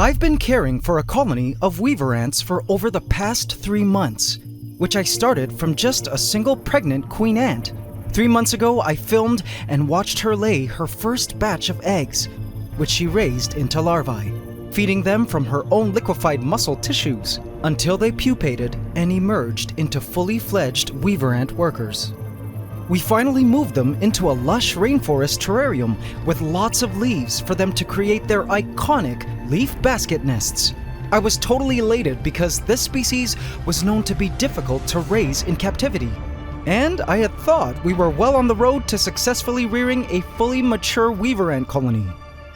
I've been caring for a colony of weaver ants for over the past 3 months, which I started from just a single pregnant queen ant. 3 months ago, I filmed and watched her lay her first batch of eggs, which she raised into larvae, feeding them from her own liquefied muscle tissues until they pupated and emerged into fully fledged weaver ant workers. We finally moved them into a lush rainforest terrarium with lots of leaves for them to create their iconic leaf basket nests. I was totally elated because this species was known to be difficult to raise in captivity, and I had thought we were well on the road to successfully rearing a fully mature weaver ant colony.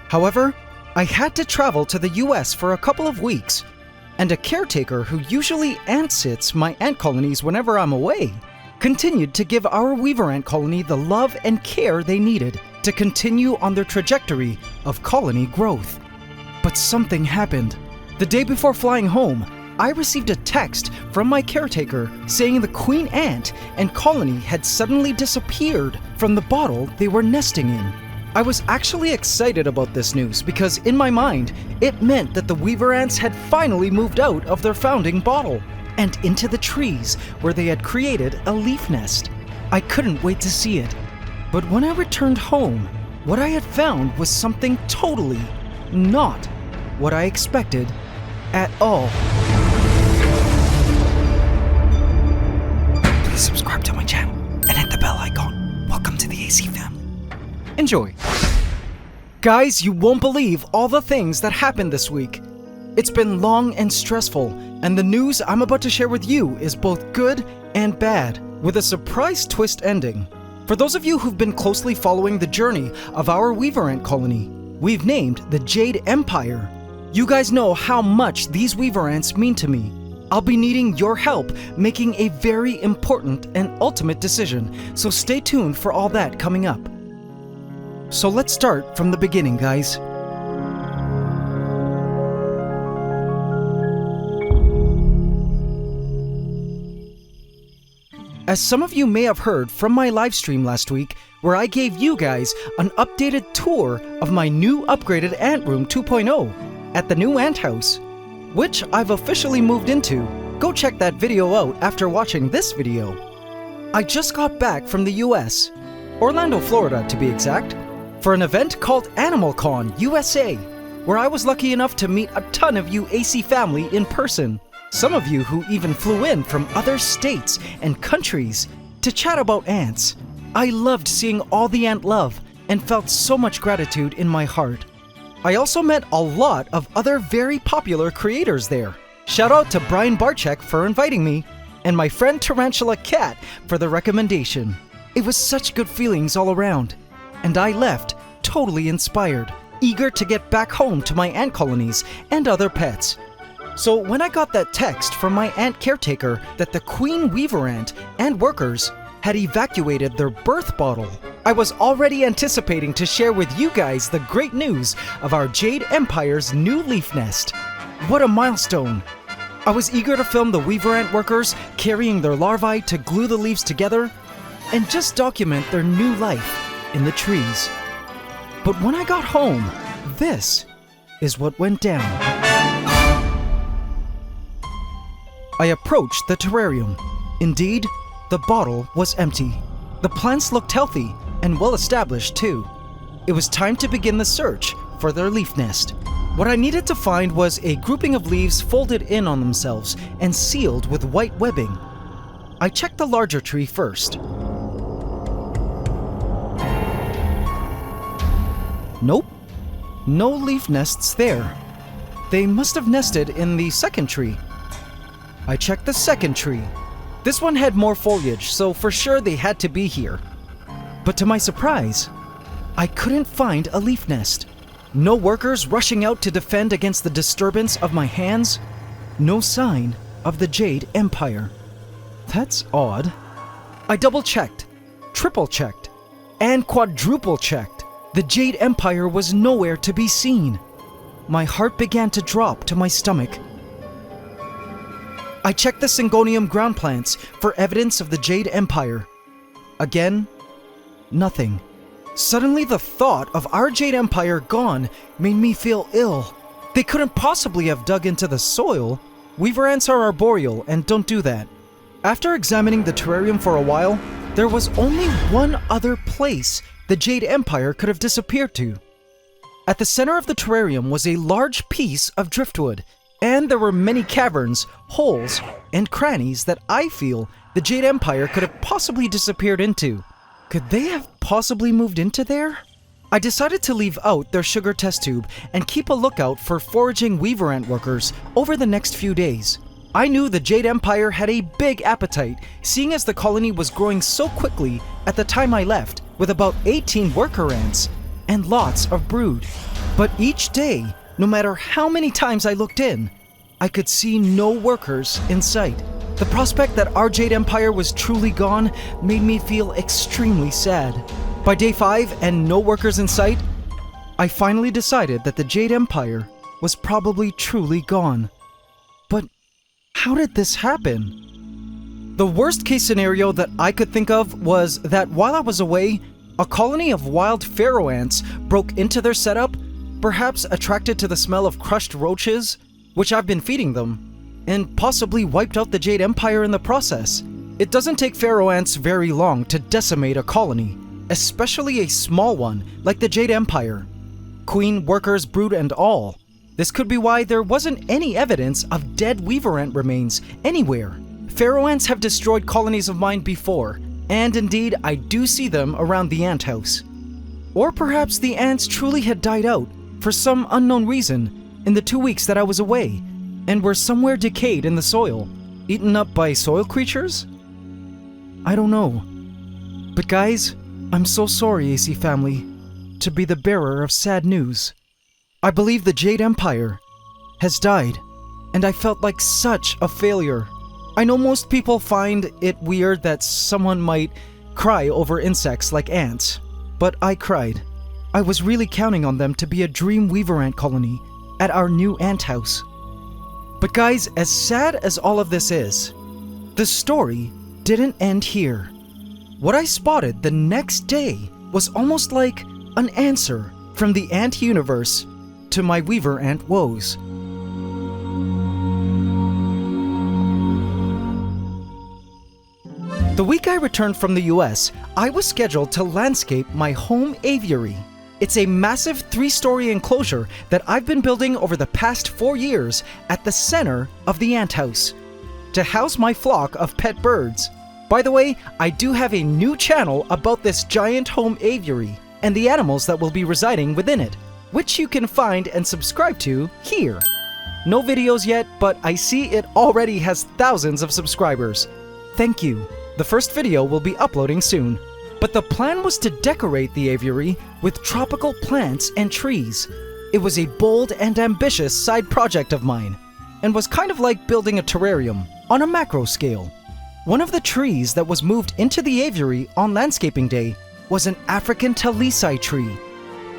However, I had to travel to the US for a couple of weeks, and a caretaker who usually ant sits my ant colonies whenever I'm away continued to give our weaver ant colony the love and care they needed to continue on their trajectory of colony growth. But something happened. The day before flying home, I received a text from my caretaker saying the queen ant and colony had suddenly disappeared from the bottle they were nesting in. I was actually excited about this news because in my mind, it meant that the weaver ants had finally moved out of their founding bottle and into the trees where they had created a leaf nest. I couldn't wait to see it. But when I returned home, what I had found was something totally not what I expected at all. Please subscribe to my channel and hit the bell icon. Welcome to the AC fam. Enjoy. Guys, you won't believe all the things that happened this week. It's been long and stressful, and the news I'm about to share with you is both good and bad, with a surprise twist ending. For those of you who've been closely following the journey of our weaver ant colony, we've named the Jade Empire. You guys know how much these weaver ants mean to me. I'll be needing your help making a very important and ultimate decision, so stay tuned for all that coming up. So let's start from the beginning, guys. As some of you may have heard from my live stream last week, where I gave you guys an updated tour of my new upgraded Ant Room 2.0 at the new ant house, which I've officially moved into. Go check that video out after watching this video. I just got back from the US, Orlando, Florida to be exact, for an event called AnimalCon USA, where I was lucky enough to meet a ton of you AC family in person. Some of you who even flew in from other states and countries to chat about ants. I loved seeing all the ant love and felt so much gratitude in my heart. I also met a lot of other very popular creators there. Shout out to Brian Barczyk for inviting me, and my friend Tarantula Cat for the recommendation. It was such good feelings all around, and I left totally inspired, eager to get back home to my ant colonies and other pets. So when I got that text from my ant caretaker that the queen weaver ant and workers had evacuated their birth bottle, I was already anticipating to share with you guys the great news of our Jade Empire's new leaf nest. What a milestone! I was eager to film the weaver ant workers carrying their larvae to glue the leaves together and just document their new life in the trees. But when I got home, this is what went down. I approached the terrarium. Indeed, the bottle was empty. The plants looked healthy and well established too. It was time to begin the search for their leaf nest. What I needed to find was a grouping of leaves folded in on themselves and sealed with white webbing. I checked the larger tree first. Nope, no leaf nests there. They must have nested in the second tree. I checked the second tree. This one had more foliage, so for sure they had to be here. But to my surprise, I couldn't find a leaf nest. No workers rushing out to defend against the disturbance of my hands. No sign of the Jade Empire. That's odd. I double-checked, triple-checked, and quadruple-checked. The Jade Empire was nowhere to be seen. My heart began to drop to my stomach. I checked the Syngonium ground plants for evidence of the Jade Empire. Again, nothing. Suddenly the thought of our Jade Empire gone made me feel ill. They couldn't possibly have dug into the soil. Weaver ants are arboreal and don't do that. After examining the terrarium for a while, there was only one other place the Jade Empire could have disappeared to. At the center of the terrarium was a large piece of driftwood, and there were many caverns, holes, and crannies that I feel the Jade Empire could have possibly disappeared into. Could they have possibly moved into there? I decided to leave out their sugar test tube and keep a lookout for foraging weaver ant workers over the next few days. I knew the Jade Empire had a big appetite, seeing as the colony was growing so quickly at the time I left, with about 18 worker ants and lots of brood. But each day, no matter how many times I looked in, I could see no workers in sight. The prospect that our Jade Empire was truly gone made me feel extremely sad. By day 5 and no workers in sight, I finally decided that the Jade Empire was probably truly gone. But how did this happen? The worst case scenario that I could think of was that while I was away, a colony of wild pharaoh ants broke into their setup, perhaps attracted to the smell of crushed roaches, which I've been feeding them, and possibly wiped out the Jade Empire in the process. It doesn't take pharaoh ants very long to decimate a colony, especially a small one like the Jade Empire. Queen, workers, brood, and all. This could be why there wasn't any evidence of dead weaver ant remains anywhere. Pharaoh ants have destroyed colonies of mine before, and indeed I do see them around the ant house. Or perhaps the ants truly had died out for some unknown reason in the 2 weeks that I was away, and were somewhere decayed in the soil, eaten up by soil creatures? I don't know. But guys, I'm so sorry, AC family, to be the bearer of sad news. I believe the Jade Empire has died, and I felt like such a failure. I know most people find it weird that someone might cry over insects like ants, but I cried. I was really counting on them to be a dream weaver ant colony at our new ant house. But guys, as sad as all of this is, the story didn't end here. What I spotted the next day was almost like an answer from the ant universe to my weaver ant woes. The week I returned from the US, I was scheduled to landscape my home aviary. It's a massive 3-story enclosure that I've been building over the past 4 years at the center of the ant house to house my flock of pet birds. By the way, I do have a new channel about this giant home aviary and the animals that will be residing within it, which you can find and subscribe to here. No videos yet, but I see it already has thousands of subscribers. Thank you. The first video will be uploading soon. But the plan was to decorate the aviary with tropical plants and trees. It was a bold and ambitious side project of mine, and was kind of like building a terrarium on a macro scale. One of the trees that was moved into the aviary on landscaping day was an African talisai tree.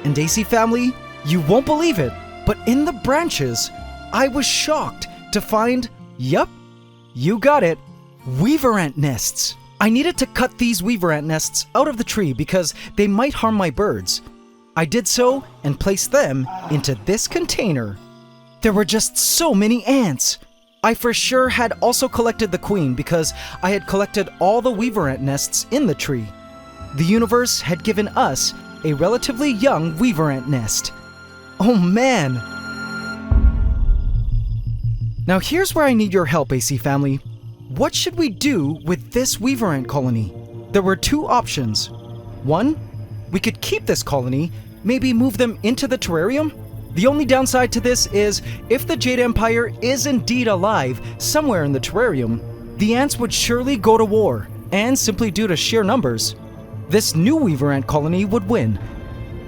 And AC family, you won't believe it, but in the branches, I was shocked to find, yup, you got it, weaver ant nests. I needed to cut these weaver ant nests out of the tree because they might harm my birds. I did so and placed them into this container. There were just so many ants. I for sure had also collected the queen because I had collected all the weaver ant nests in the tree. The universe had given us a relatively young weaver ant nest. Oh man! Now here's where I need your help, AC family. What should we do with this weaver ant colony? There were 2 options. 1, we could keep this colony, maybe move them into the terrarium. The only downside to this is, if the Jade Empire is indeed alive somewhere in the terrarium, the ants would surely go to war, and simply due to sheer numbers, this new weaver ant colony would win.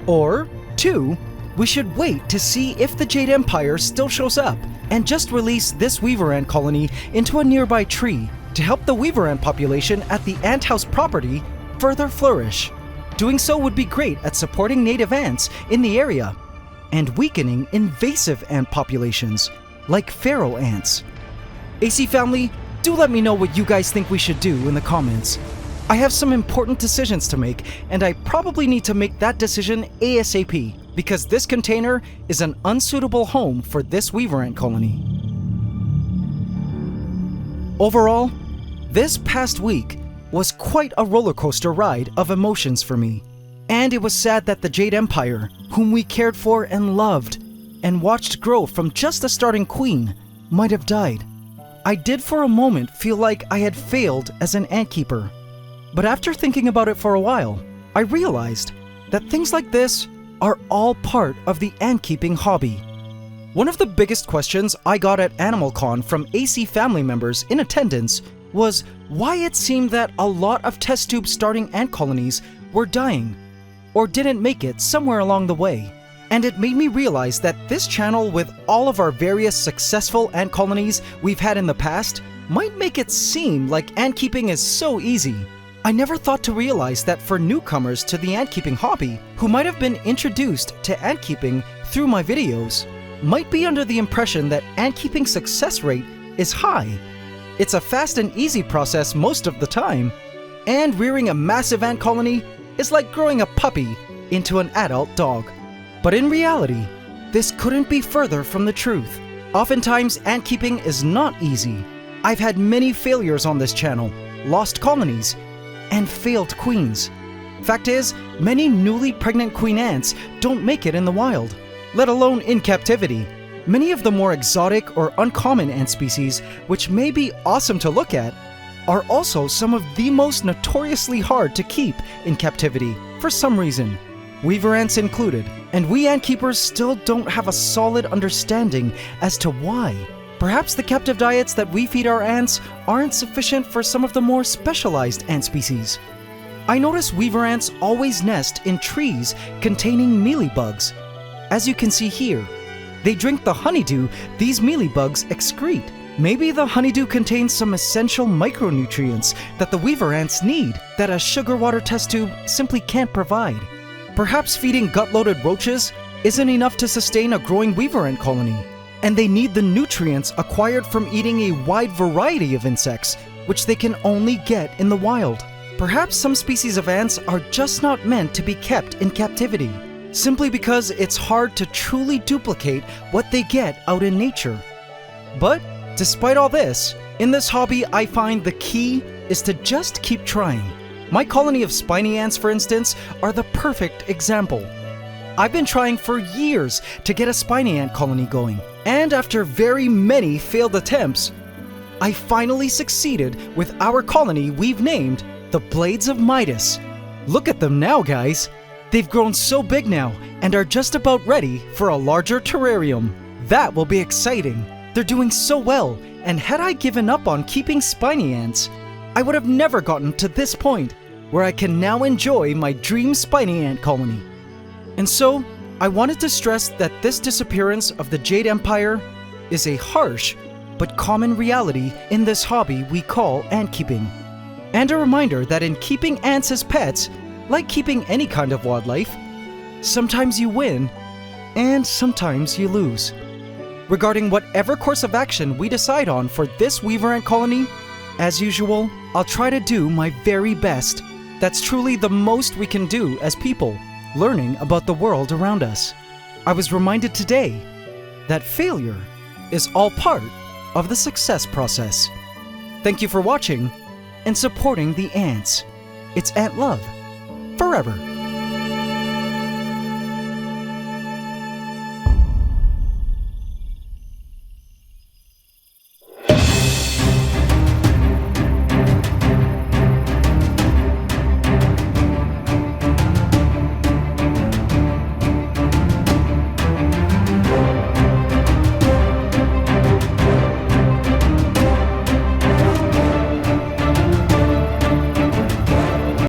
Or 2, we should wait to see if the Jade Empire still shows up, and just release this weaver ant colony into a nearby tree to help the weaver ant population at the ant house property further flourish. Doing so would be great at supporting native ants in the area and weakening invasive ant populations like pharaoh ants. AC family, do let me know what you guys think we should do in the comments. I have some important decisions to make, and I probably need to make that decision ASAP. because this container is an unsuitable home for this weaver ant colony. Overall, this past week was quite a roller coaster ride of emotions for me. And it was sad that the Jade Empire, whom we cared for and loved, and watched grow from just a starting queen, might have died. I did for a moment feel like I had failed as an ant keeper. But after thinking about it for a while, I realized that things like this are all part of the ant keeping hobby. One of the biggest questions I got at AnimalCon from AC family members in attendance was why it seemed that a lot of test tube starting ant colonies were dying or didn't make it somewhere along the way. And it made me realize that this channel, with all of our various successful ant colonies we've had in the past, might make it seem like ant keeping is so easy. I never thought to realize that for newcomers to the ant keeping hobby, who might have been introduced to ant keeping through my videos, might be under the impression that ant keeping success rate is high. It's a fast and easy process most of the time, and rearing a massive ant colony is like growing a puppy into an adult dog. But in reality, this couldn't be further from the truth. Oftentimes, ant keeping is not easy. I've had many failures on this channel, lost colonies, and failed queens. Fact is, many newly pregnant queen ants don't make it in the wild, let alone in captivity. Many of the more exotic or uncommon ant species, which may be awesome to look at, are also some of the most notoriously hard to keep in captivity for some reason, weaver ants included. And we ant keepers still don't have a solid understanding as to why. Perhaps the captive diets that we feed our ants aren't sufficient for some of the more specialized ant species. I notice weaver ants always nest in trees containing mealybugs. As you can see here, they drink the honeydew these mealybugs excrete. Maybe the honeydew contains some essential micronutrients that the weaver ants need that a sugar water test tube simply can't provide. Perhaps feeding gut-loaded roaches isn't enough to sustain a growing weaver ant colony, and they need the nutrients acquired from eating a wide variety of insects, which they can only get in the wild. Perhaps some species of ants are just not meant to be kept in captivity, simply because it's hard to truly duplicate what they get out in nature. But despite all this, in this hobby I find the key is to just keep trying. My colony of spiny ants, for instance, are the perfect example. I've been trying for years to get a spiny ant colony going, and after very many failed attempts, I finally succeeded with our colony we've named the Blades of Midas. Look at them now, guys. They've grown so big now and are just about ready for a larger terrarium. That will be exciting. They're doing so well, and had I given up on keeping spiny ants, I would have never gotten to this point where I can now enjoy my dream spiny ant colony. And so, I wanted to stress that this disappearance of the Jade Empire is a harsh but common reality in this hobby we call ant keeping. And a reminder that in keeping ants as pets, like keeping any kind of wildlife, sometimes you win and sometimes you lose. Regarding whatever course of action we decide on for this weaver ant colony, as usual, I'll try to do my very best. That's truly the most we can do as people, learning about the world around us. I was reminded today that failure is all part of the success process. Thank you for watching and supporting the ants. It's Ant Love forever.